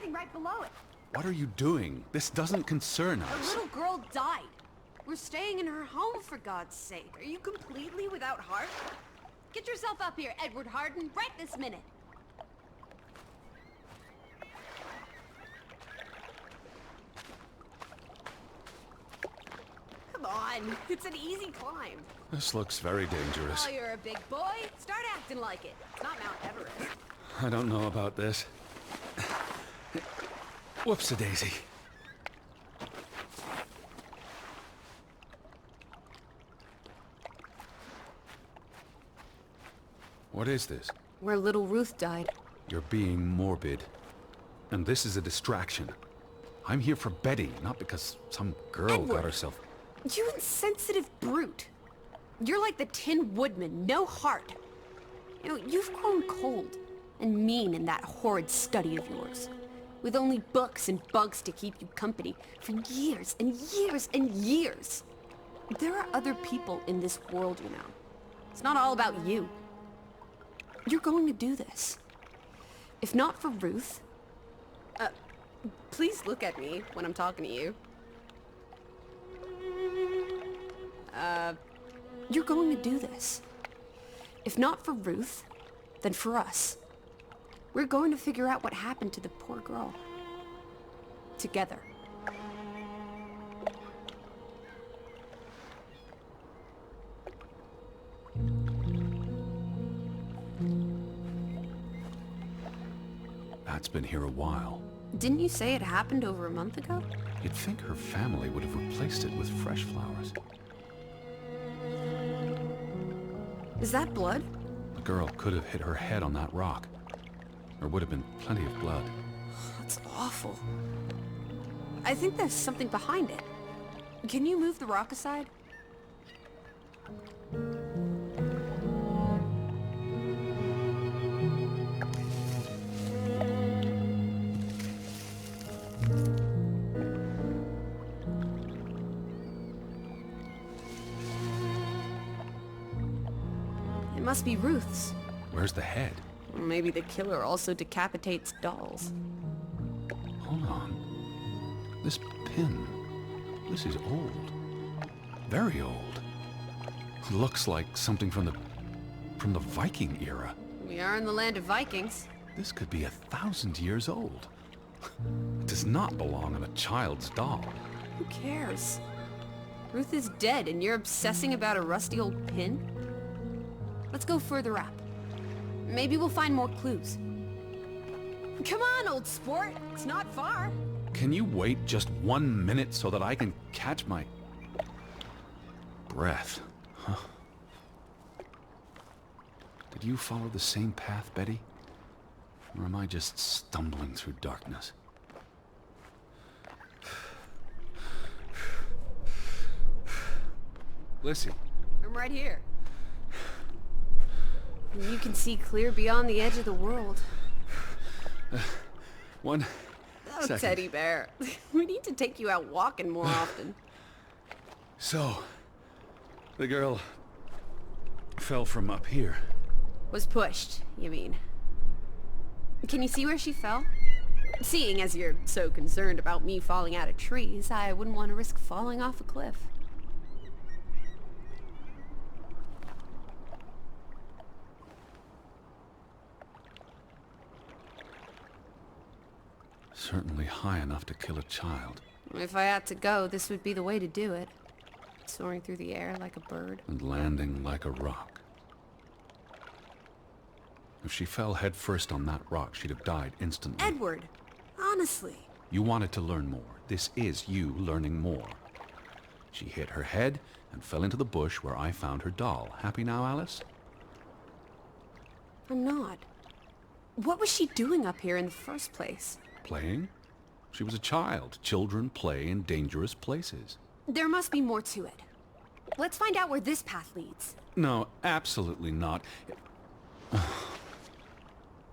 something right below it. What are you doing? This doesn't concern A us. little girl died. We're staying in her home, for God's sake. Are you completely without heart? Get yourself up here, Edward Harden, right this minute. Come on, it's an easy climb. This looks very dangerous. Oh, you're a big boy. Start acting like it. It's not Mount Everest. I don't know about this. Whoops-a-daisy. What is this? Where little Ruth died. You're being morbid. And this is a distraction. I'm here for Betty, not because some girl Edward. got herself... You insensitive brute. You're like the Tin Woodman, no heart. You know, you've grown cold and mean in that horrid study of yours. With only books and bugs to keep you company for years and years and years. There are other people in this world, you know. It's not all about you. You're going to do this. If not for Ruth... please look at me when I'm talking to you. You're going to do this. If not for Ruth, then for us. We're going to figure out what happened to the poor girl. Together. That's been here a while. Didn't you say it happened over a month ago? You'd think her family would have replaced it with fresh flowers. Is that blood? The girl could have hit her head on that rock. There would have been plenty of blood. That's awful. I think there's something behind it. Can you move the rock aside? It must be Ruth's. Where's the head? Maybe the killer also decapitates dolls. Hold on. This pin. This is old. Very old. Looks like something from the Viking era. We are in the land of Vikings. This could be 1,000 years old. It does not belong on a child's doll. Who cares? Ruth is dead and you're obsessing about a rusty old pin? Let's go further up. Maybe we'll find more clues. Come on, old sport. It's not far. Can you wait just 1 minute so that I can catch my breath? Huh? Did you follow the same path, Betty? Or am I just stumbling through darkness? Lissie. I'm right here. And you can see clear beyond the edge of the world. One Oh, second. teddy bear. We need to take you out walking more often. So, the girl fell from up here. Was pushed, you mean. Can you see where she fell? Seeing as you're so concerned about me falling out of trees, I wouldn't want to risk falling off a cliff. Certainly high enough to kill a child. If I had to go, this would be the way to do it. Soaring through the air like a bird. And landing like a rock. If she fell headfirst on that rock, she'd have died instantly. Edward! Honestly. You wanted to learn more. This is you learning more. She hit her head and fell into the bush where I found her doll. Happy now, Alice? I'm not. What was she doing up here in the first place? Playing? She was a child. Children play in dangerous places. There must be more to it. Let's find out where this path leads. No, absolutely not. I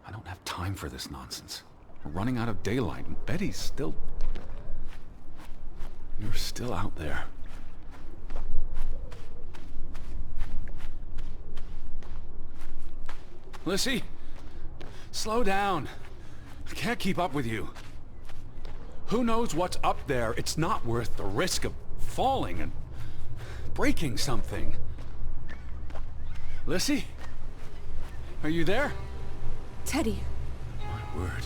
don't have time for this nonsense. We're running out of daylight, and Betty's still... You're still out there. Lissie, slow down. I can't keep up with you. Who knows what's up there? It's not worth the risk of falling and breaking something. Lissie? Are you there? Teddy, My word.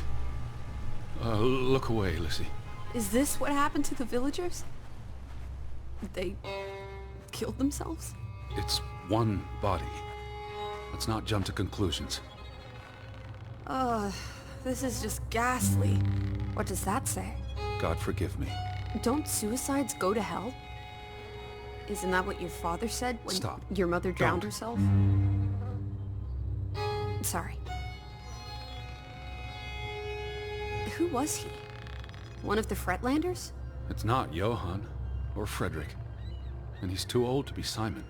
Look away, Lissie. is this what happened to the villagers? They killed themselves? It's one body. Let's not jump to conclusions. This is just ghastly. What does that say? God forgive me. Don't suicides go to hell? Isn't that what your father said when Stop. your mother drowned Don't. herself? Sorry. Who was he? One of the Fretlanders? It's not Johann or Frederick. And he's too old to be Simon.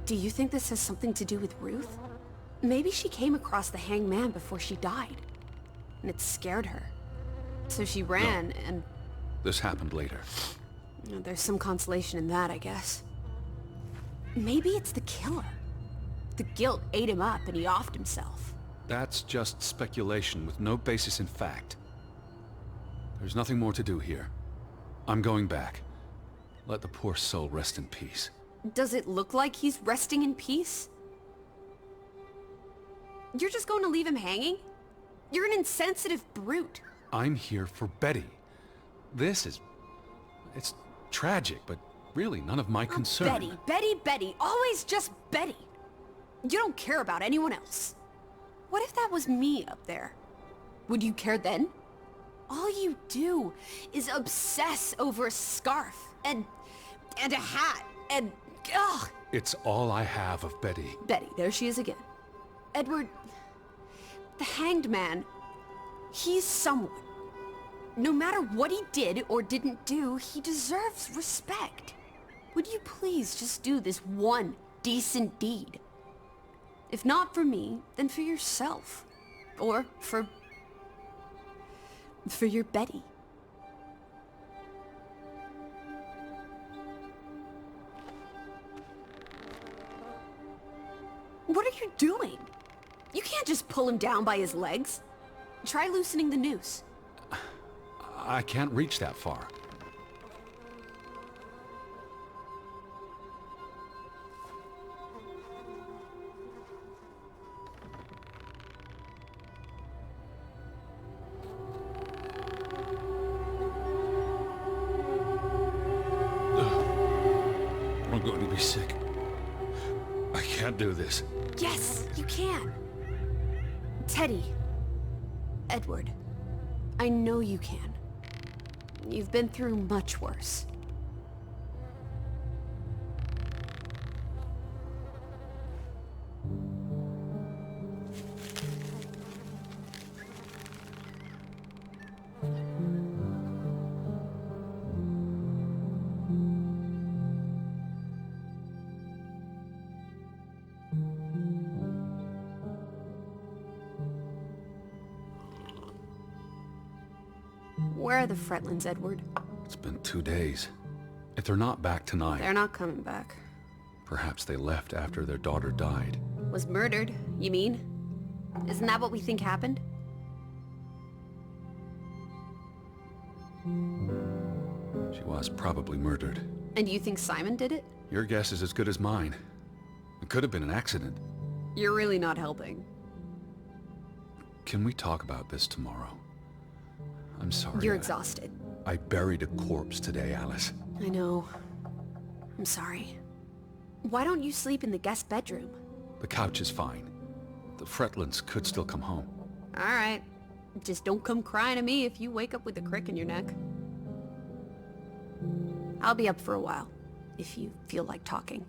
Do you think this has something to do with Ruth? Maybe she came across the hanged man before she died, and it scared her. So she ran, and This happened later. there's some consolation in that, I guess. Maybe it's the killer. The guilt ate him up, and he offed himself. That's just speculation with no basis in fact. There's nothing more to do here. I'm going back. Let the poor soul rest in peace. Does it look like he's resting in peace? You're just going to leave him hanging? You're an insensitive brute. I'm here for Betty. It's tragic, but really none of my concern. Betty, always just Betty. You don't care about anyone else. What if that was me up there? Would you care then? All you do is obsess over a scarf and a hat and ugh. It's all I have of Betty. Betty, there she is again. Edward, the hanged man, he's someone. No matter what he did or didn't do, he deserves respect. Would you please just do this one decent deed? If not for me, then for yourself. Or for your Betty. What are you doing? You can't just pull him down by his legs. Try loosening the noose. I can't reach that far. I'm going to be sick. I can't do this. Yes, you can. Teddy. Edward. I know you can. You've been through much worse. Where are the Fretlands, Edward? It's been 2 days. If they're not back tonight, They're not coming back. perhaps they left after their daughter died. Was murdered, you mean? Isn't that what we think happened? She was probably murdered. And you think Simon did it? Your guess is as good as mine. It could have been an accident. You're really not helping. Can we talk about this tomorrow? I'm sorry. You're exhausted. I buried a corpse today, Alice. I know. I'm sorry. Why don't you sleep in the guest bedroom? The couch is fine. The Fretlands could still come home. All right. Just don't come crying to me if you wake up with a crick in your neck. I'll be up for a while, if you feel like talking.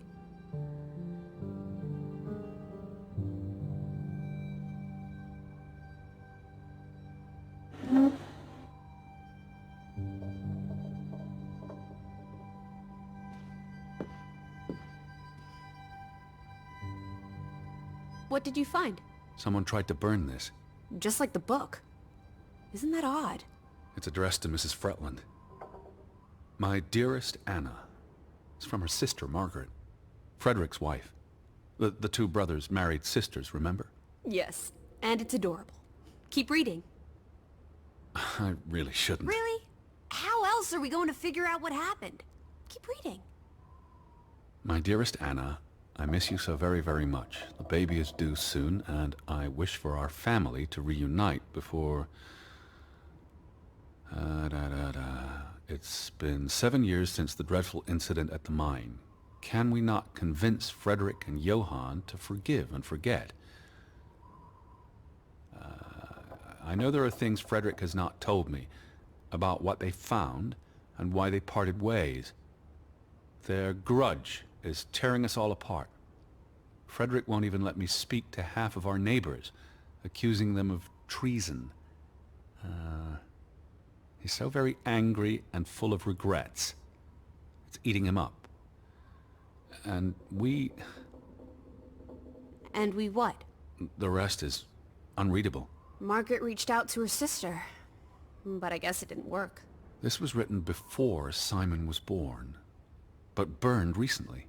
What did you find? Someone tried to burn this. Just like the book. Isn't that odd? It's addressed to Mrs. Fretland. My dearest Anna. It's from her sister, Margaret. Frederick's wife. The two brothers married sisters, remember? Yes, and it's adorable. Keep reading. I really shouldn't. Really? How else are we going to figure out what happened? Keep reading. My dearest Anna, I miss you so very, very much. The baby is due soon, and I wish for our family to reunite before... It's been 7 years since the dreadful incident at the mine. Can we not convince Frederick and Johann to forgive and forget? I know there are things Frederick has not told me about what they found and why they parted ways. Their grudge is tearing us all apart. Frederick won't even let me speak to half of our neighbors, accusing them of treason. He's so very angry and full of regrets. It's eating him up. And we... And we what? The rest is unreadable. Margaret reached out to her sister, but I guess it didn't work. This was written before Simon was born, but burned recently.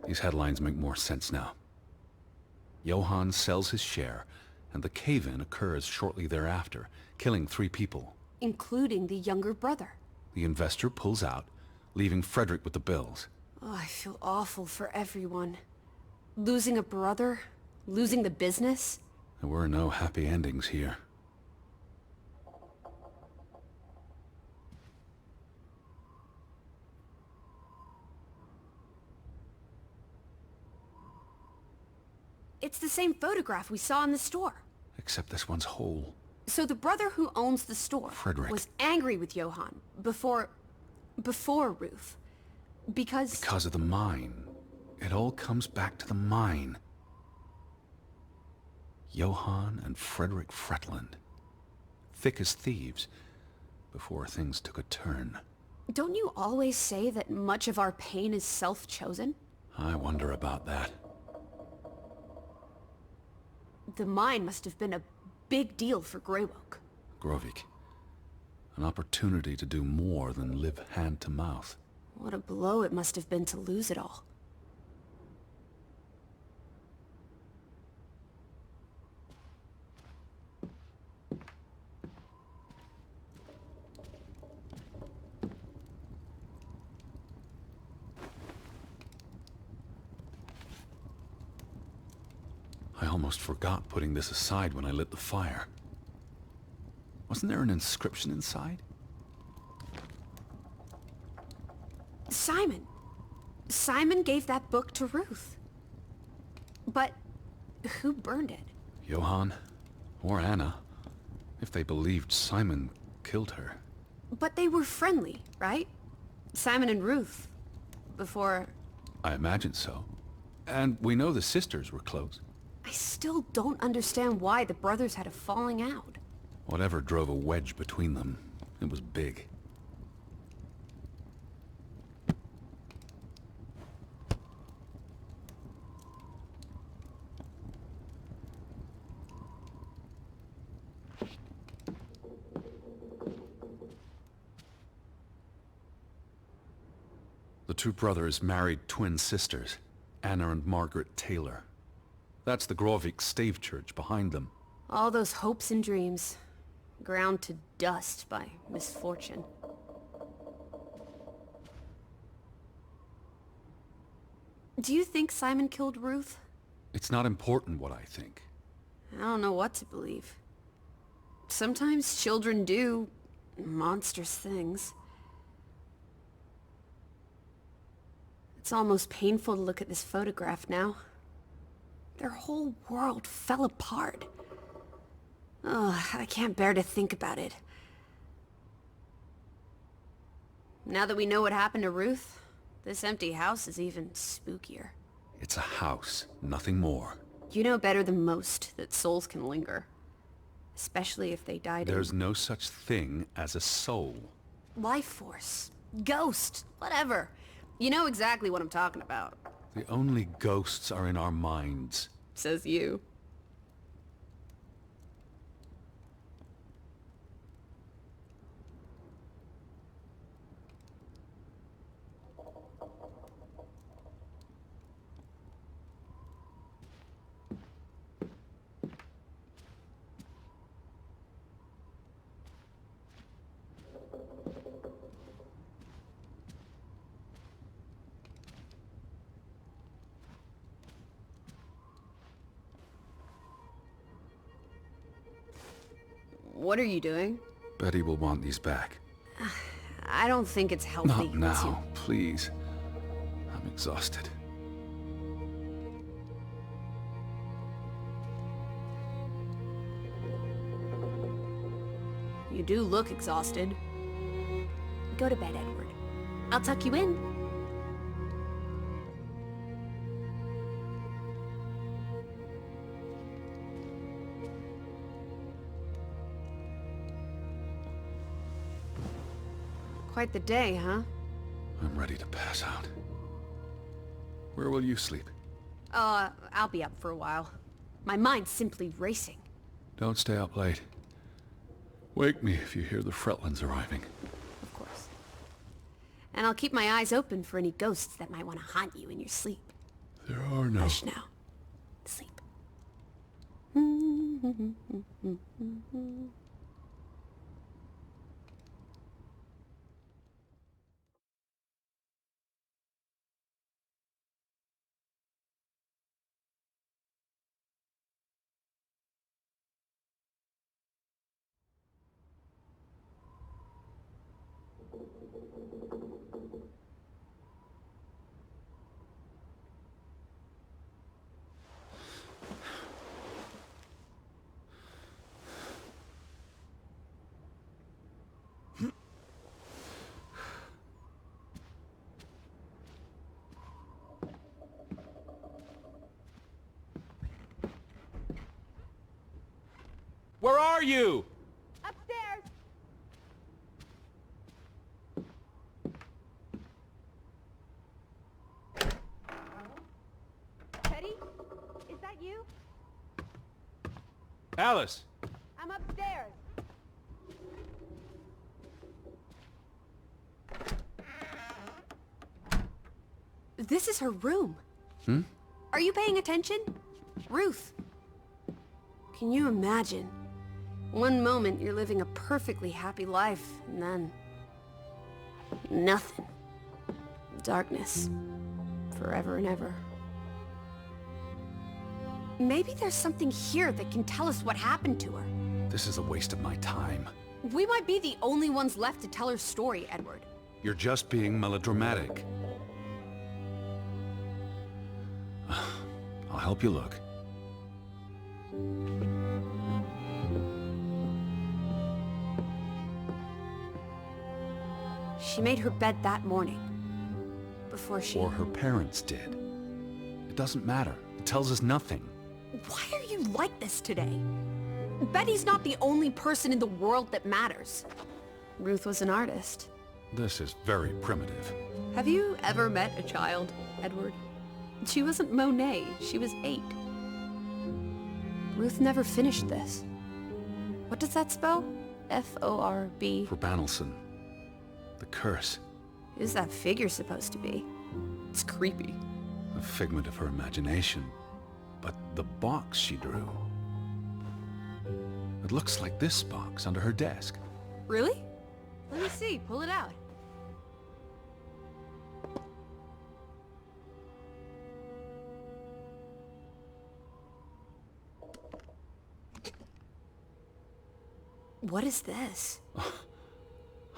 These headlines make more sense now. Johann sells his share, and the cave-in occurs shortly thereafter, killing 3 people. Including the younger brother. The investor pulls out, leaving Frederick with the bills. Oh, I feel awful for everyone. Losing a brother, losing the business. There were no happy endings here. It's the same photograph we saw in the store. Except this one's whole. So the brother who owns the store Frederick. was angry with Johann before Ruth. Because of the mine. It all comes back to the mine. Johann and Frederick Fretland. Thick as thieves, before things took a turn. Don't you always say that much of our pain is self-chosen? I wonder about that. The mine must have been a big deal for Greywoke. Grovik. An opportunity to do more than live hand to mouth. What a blow it must have been to lose it all. I almost forgot putting this aside when I lit the fire. Wasn't there an inscription inside? Simon. Simon gave that book to Ruth. But who burned it? Johann? Or Anna? If they believed Simon killed her. But they were friendly, right? Simon and Ruth. Before... I imagine so. And we know the sisters were close. I still don't understand why the brothers had a falling out. Whatever drove a wedge between them, it was big. The 2 brothers married twin sisters, Anna and Margaret Taylor. That's the Grovik stave church behind them. All those hopes and dreams, ground to dust by misfortune. Do you think Simon killed Ruth? It's not important what I think. I don't know what to believe. Sometimes children do monstrous things. It's almost painful to look at this photograph now. Their whole world fell apart. Ugh, I can't bear to think about it. Now that we know what happened to Ruth, this empty house is even spookier. It's a house, nothing more. You know better than most that souls can linger. Especially if they died in... There's no such thing as a soul. Life force. Ghost. Whatever. You know exactly what I'm talking about. The only ghosts are in our minds. Says you. What are you doing? Betty will want these back. I don't think it's healthy. Not now, please. I'm exhausted. You do look exhausted. Go to bed, Edward. I'll tuck you in. Quite the day, huh? I'm ready to pass out. Where will you sleep? I'll be up for a while. My mind's simply racing. Don't stay up late. Wake me if you hear the Fretlands arriving. Of course. And I'll keep my eyes open for any ghosts that might want to haunt you in your sleep. There are no... Hush now. Sleep. Where are you? Upstairs! Teddy? Is that you? Alice! I'm upstairs. This is her room. Are you paying attention? Ruth. Can you imagine? One moment you're living a perfectly happy life, and then... nothing. Darkness. Forever and ever. Maybe there's something here that can tell us what happened to her. This is a waste of my time. We might be the only ones left to tell her story, Edward. You're just being melodramatic. I'll help you look. She made her bed that morning. Before she... Or her parents did. It doesn't matter. It tells us nothing. Why are you like this today? Betty's not the only person in the world that matters. Ruth was an artist. This is very primitive. Have you ever met a child, Edward? She wasn't Monet. She was 8. Ruth never finished this. What does that spell? F-O-R-B? For Banelson. The curse. Who's that figure supposed to be? It's creepy. A figment of her imagination. But the box she drew... It looks like this box under her desk. Really? Let me see. Pull it out. What is this?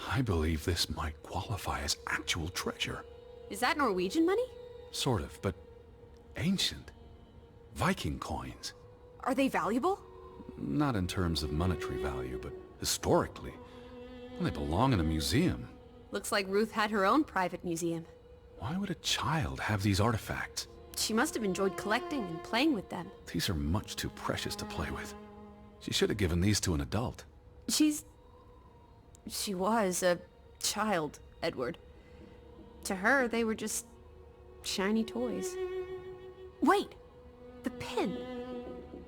I believe this might qualify as actual treasure. Is that Norwegian money? Sort of, but ancient. Viking coins. Are they valuable? Not in terms of monetary value, but historically. Well, they belong in a museum. Looks like Ruth had her own private museum. Why would a child have these artifacts? She must have enjoyed collecting and playing with them. These are much too precious to play with. She should have given these to an adult. She was a child, Edward. To her, they were just shiny toys. Wait! The pin!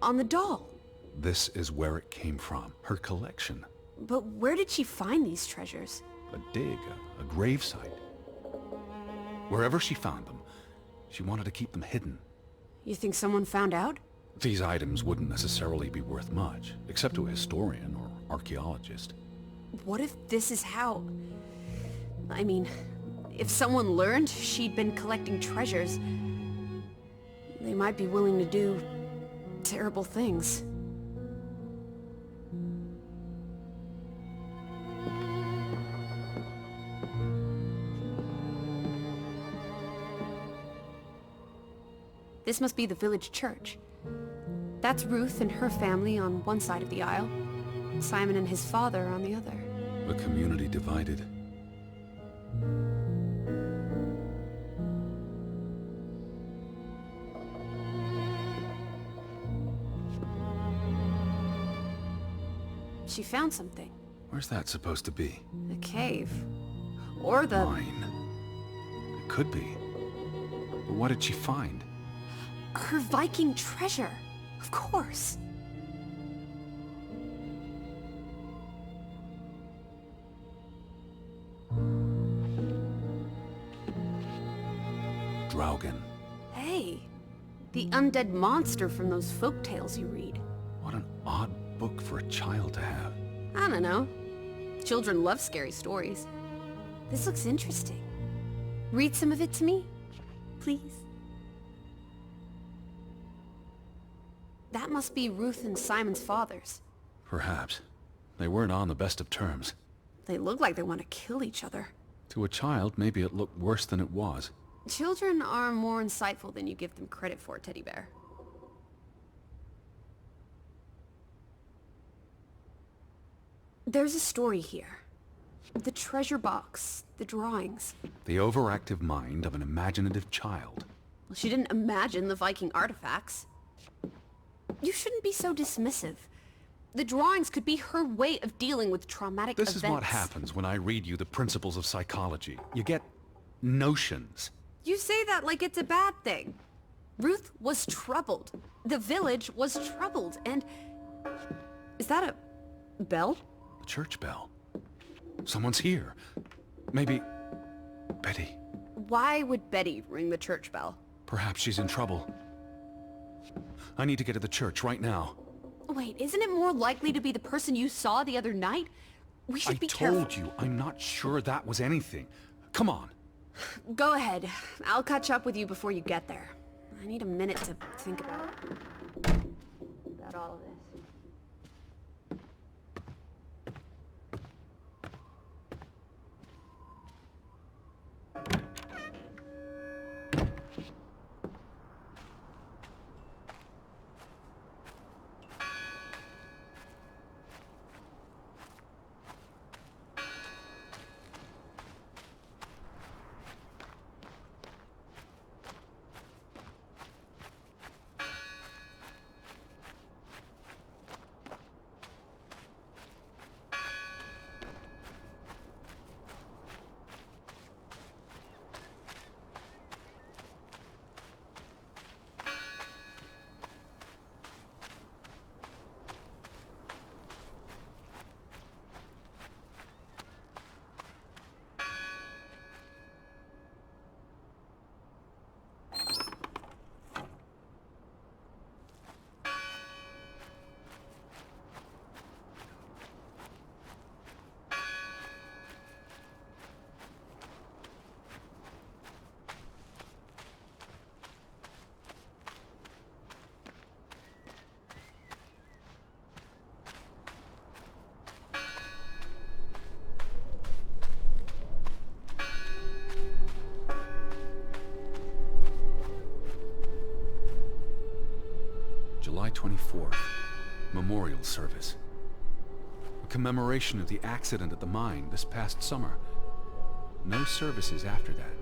On the doll! This is where it came from, her collection. But where did she find these treasures? A dig, a gravesite. Wherever she found them, she wanted to keep them hidden. You think someone found out? These items wouldn't necessarily be worth much, except to a historian or archaeologist. What if this is how... I mean, if someone learned she'd been collecting treasures, they might be willing to do terrible things. This must be the village church. That's Ruth and her family on one side of the aisle, Simon and his father on the other. A community divided. She found something. Where's that supposed to be? A cave. Or the... Mine. It could be. But what did she find? Her Viking treasure. Of course. Draugen. Hey, the undead monster from those folk tales you read. What an odd book for a child to have. I don't know. Children love scary stories. This looks interesting. Read some of it to me, please. That must be Ruth and Simon's fathers. Perhaps. They weren't on the best of terms. They look like they want to kill each other. To a child, maybe it looked worse than it was. Children are more insightful than you give them credit for, Teddy Bear. There's a story here. The treasure box, the drawings. The overactive mind of an imaginative child. Well, she didn't imagine the Viking artifacts. You shouldn't be so dismissive. The drawings could be her way of dealing with traumatic events. This is what happens when I read you the principles of psychology. You get notions. You say that like it's a bad thing. Ruth was troubled. The village was troubled, and... Is that a bell? The church bell. Someone's here. Maybe... Betty. Why would Betty ring the church bell? Perhaps she's in trouble. I need to get to the church right now. Wait, isn't it more likely to be the person you saw the other night? We should be careful. I told you, I'm not sure that was anything. Come on. Go ahead. I'll catch up with you before you get there. I need a minute to think about all of this. 24th. Memorial service. A commemoration of the accident at the mine this past summer. No services after that.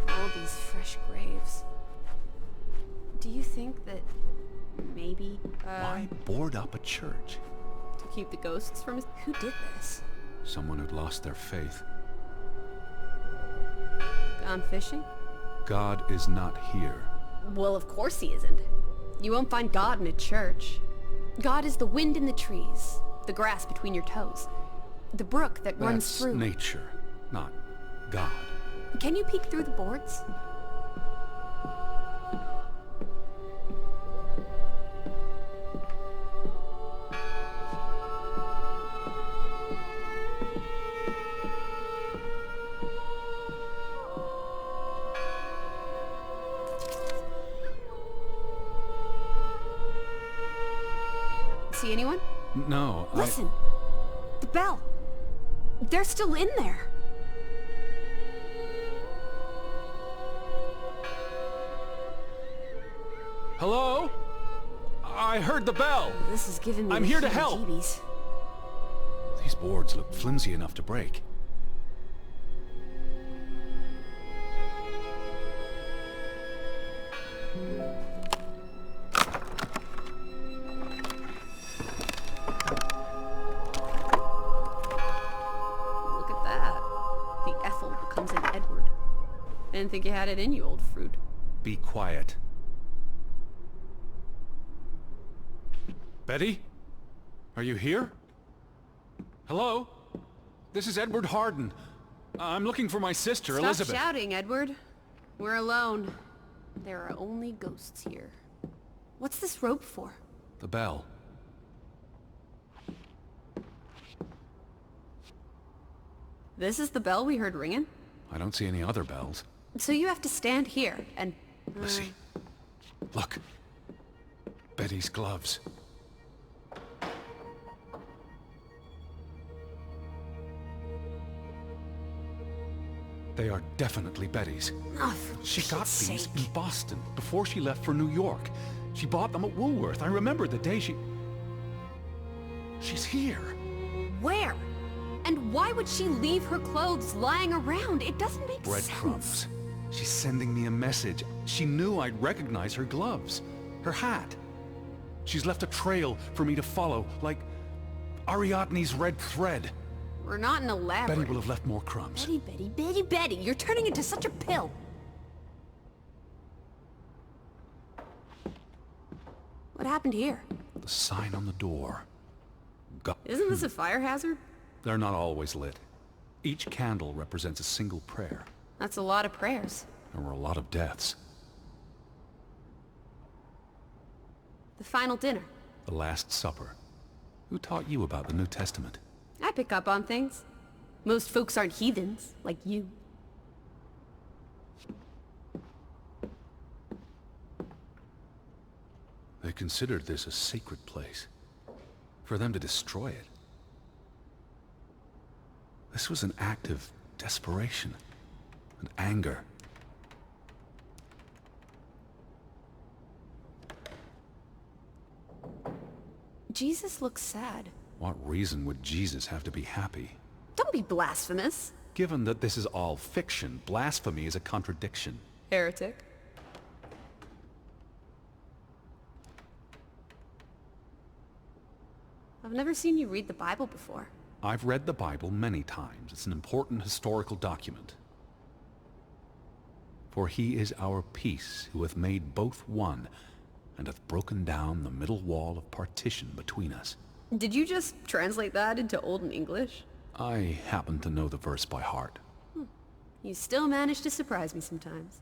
All these fresh graves. Do you think that maybe, Why board up a church? to keep the ghosts from... Who did this? Someone who'd lost their faith. Gone fishing? God is not here. Well, of course he isn't. You won't find God in a church. God is the wind in the trees, the grass between your toes, the brook that runs That's through... nature, not God. Can you peek through the boards? See anyone? No, Listen! The bell! They're still in there! Hello? I heard the bell! This is giving me I'm the here to help. heebie-jeebies. These boards look flimsy enough to break. Look at that. The Ethel becomes an Edward. Didn't think you had it in you, old fruit. Be quiet. Betty? Are you here? Hello? This is Edward Harden. I'm looking for my sister, Stop Elizabeth. shouting, Edward. We're alone. There are only ghosts here. What's this rope for? The bell. This is the bell we heard ringing? I don't see any other bells. So you have to stand here and... Lissie. Look. Betty's gloves. They are definitely Betty's. Oh, for She got Pete's these sake. in Boston before she left for New York. She bought them at Woolworth. I remember the day she... She's here. Where? And why would she leave her clothes lying around? It doesn't make Breadcrumbs. sense. She's sending me a message. She knew I'd recognize her gloves. Her hat. She's left a trail for me to follow, like Ariadne's red thread. We're not in a labyrinth. Betty will have left more crumbs. Betty, you're turning into such a pill. What happened here? The sign on the door. Isn't this a fire hazard? They're not always lit. Each candle represents a single prayer. That's a lot of prayers. There were a lot of deaths. The final dinner. The Last Supper. Who taught you about the New Testament? I pick up on things. Most folks aren't heathens, like you. They considered this a sacred place. For them to destroy it. This was an act of desperation and anger. Jesus looks sad. What reason would Jesus have to be happy? Don't be blasphemous. Given that this is all fiction, blasphemy is a contradiction. Heretic. I've never seen you read the Bible before. I've read the Bible many times. It's an important historical document. For he is our peace, who hath made both one, and hath broken down the middle wall of partition between us. Did you just translate that into Old English? I happen to know the verse by heart. You still manage to surprise me sometimes.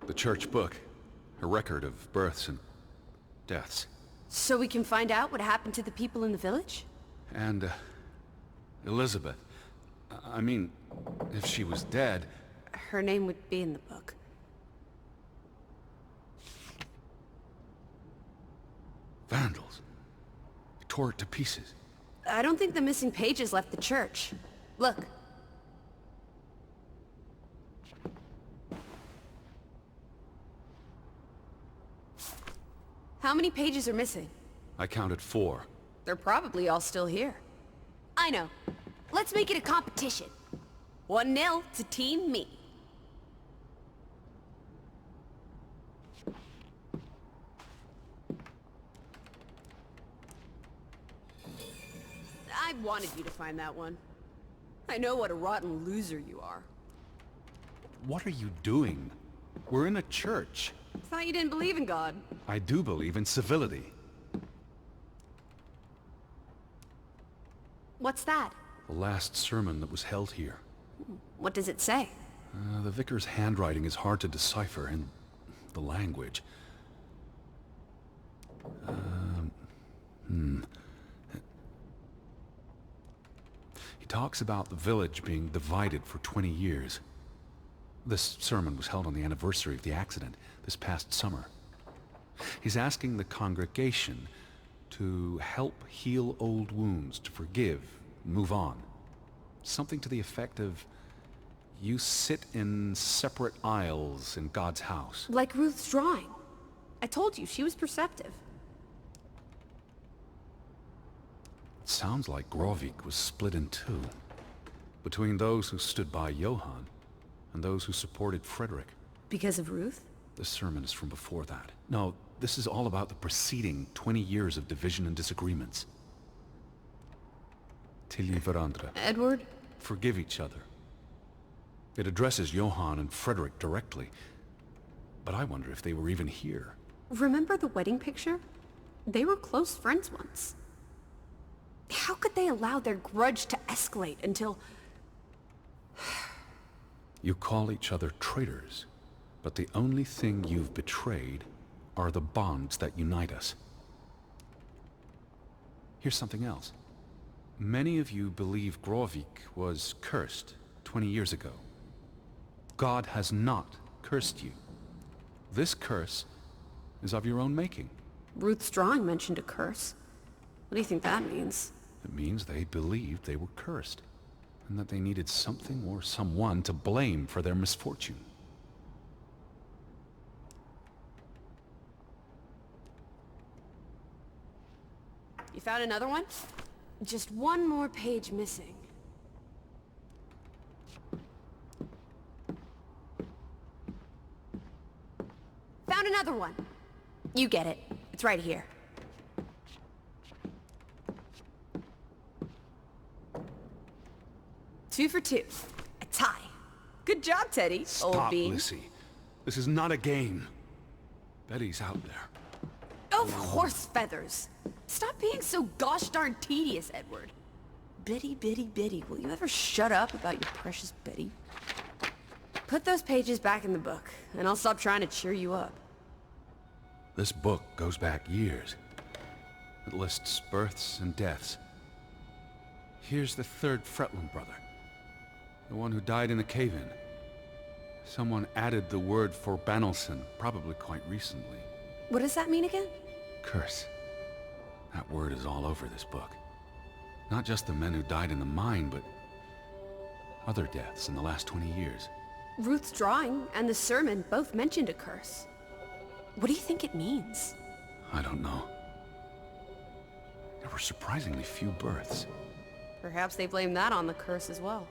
The church book, a record of births and deaths. So we can find out what happened to the people in the village? And, Elizabeth. I mean, if she was dead... Her name would be in the book. Vandals. They tore it to pieces. I don't think the missing pages left the church. Look. How many pages are missing? I counted 4. They're probably all still here. I know. Let's make it a competition. 1-0 to Team Me. I wanted you to find that one. I know what a rotten loser you are. What are you doing? We're in a church. Thought you didn't believe in God. I do believe in civility. What's that? The last sermon that was held here. What does it say? The vicar's handwriting is hard to decipher, and the language. He talks about the village being divided for 20 years. This sermon was held on the anniversary of the accident this past summer. He's asking the congregation to help heal old wounds, to forgive, move on. Something to the effect of, you sit in separate aisles in God's house. Like Ruth's drawing. I told you, she was perceptive. It sounds like Grovik was split in two, between those who stood by Johann and those who supported Frederick. Because of Ruth? The sermon is from before that. No, this is all about the preceding 20 years of division and disagreements. Tilly Verandra. Edward? Forgive each other. It addresses Johann and Frederick directly, but I wonder if they were even here. Remember the wedding picture? They were close friends once. How could they allow their grudge to escalate until... You call each other traitors, but the only thing you've betrayed are the bonds that unite us. Here's something else. Many of you believe Grovik was cursed 20 years ago. God has not cursed you. This curse is of your own making. Ruth's drawing mentioned a curse. What do you think that means? It means they believed they were cursed, and that they needed something or someone to blame for their misfortune. You found another one? Just one more page missing. Found another one. You get it. It's right here. Two for two. A tie. Good job, Teddy, old Stop, bean. Lissie. This is not a game. Betty's out there. Of horse feathers. Stop being so gosh darn tedious, Edward. Betty, Betty, Betty. Will you ever shut up about your precious Betty? Put those pages back in the book, and I'll stop trying to cheer you up. This book goes back years. It lists births and deaths. Here's the third Fretland brother. The one who died in the cave-in. Someone added the word for Banelson, probably quite recently. What does that mean again? Curse. That word is all over this book. Not just the men who died in the mine, but other deaths in the last 20 years. Ruth's drawing and the sermon both mentioned a curse. What do you think it means? I don't know. There were surprisingly few births. Perhaps they blame that on the curse as well.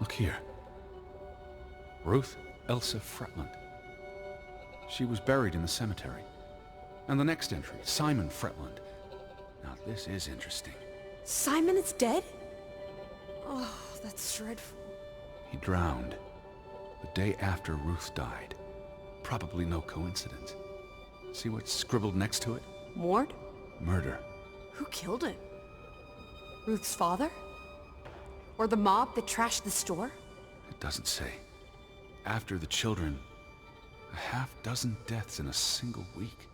Look here. Ruth Elsa Fretland. She was buried in the cemetery. And the next entry, Simon Fretland. Now this is interesting. Simon is dead? Oh, that's dreadful. He drowned the day after Ruth died. Probably no coincidence. See what's scribbled next to it? Mord? Murder. Who killed him? Ruth's father? Or the mob that trashed the store? It doesn't say. After the children, a half-dozen deaths in a single week.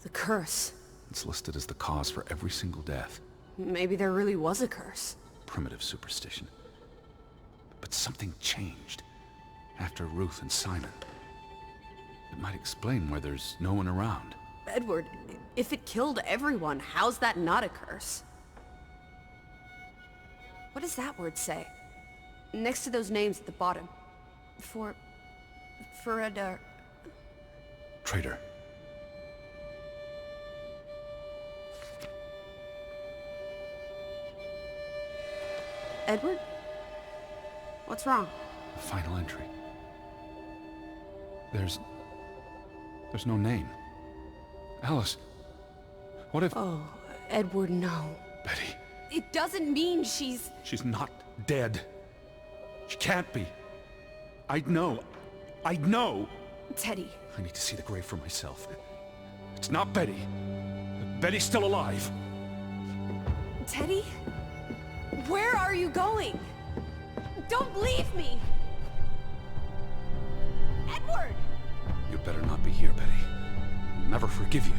The curse. It's listed as the cause for every single death. Maybe there really was a curse. Primitive superstition. But something changed. after Ruth and Simon. It might explain why there's no one around. Edward, if it killed everyone, how's that not a curse? What does that word say? Next to those names at the bottom. Traitor. Edward? What's wrong? The final entry. There's no name. Alice, what if... Oh, Edward, no. Betty. It doesn't mean she's... She's not dead. She can't be. I'd know. Teddy. I need to see the grave for myself. It's not Betty. Betty's still alive. Teddy? Where are you going? Don't leave me! Edward! You better not be here, Betty. I'll never forgive you.